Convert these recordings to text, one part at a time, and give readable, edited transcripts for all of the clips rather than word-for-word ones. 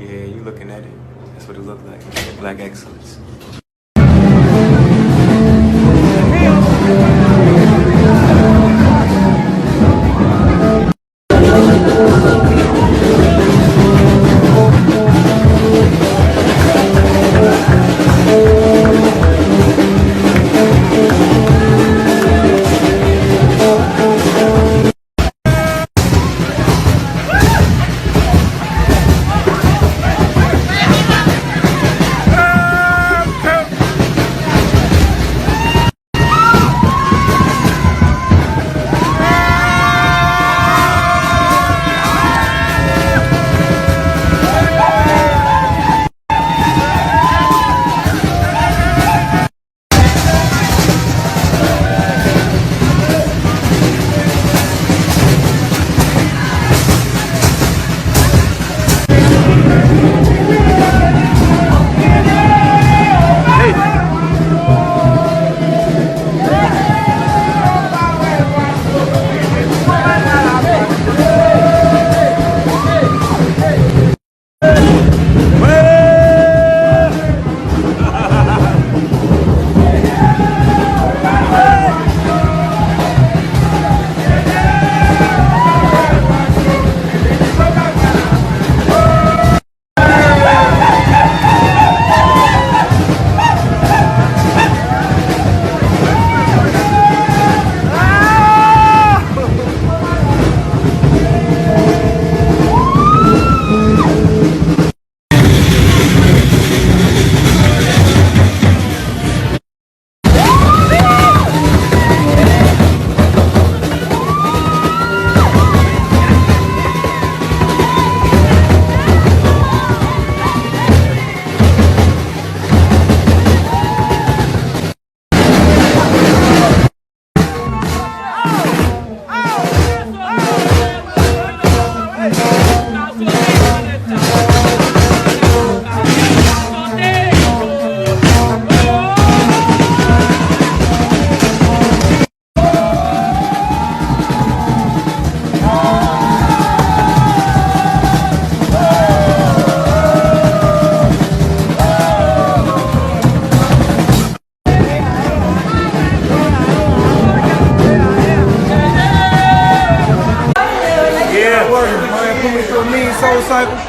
Yeah, you looking at it. That's what it looked like. Black excellence.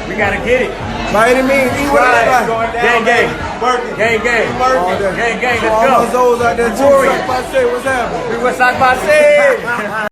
We gotta get it. By any means, Gang, gang. Gang, gang. Gang, gang. Let's go. All those out there, what's happening? We West Side by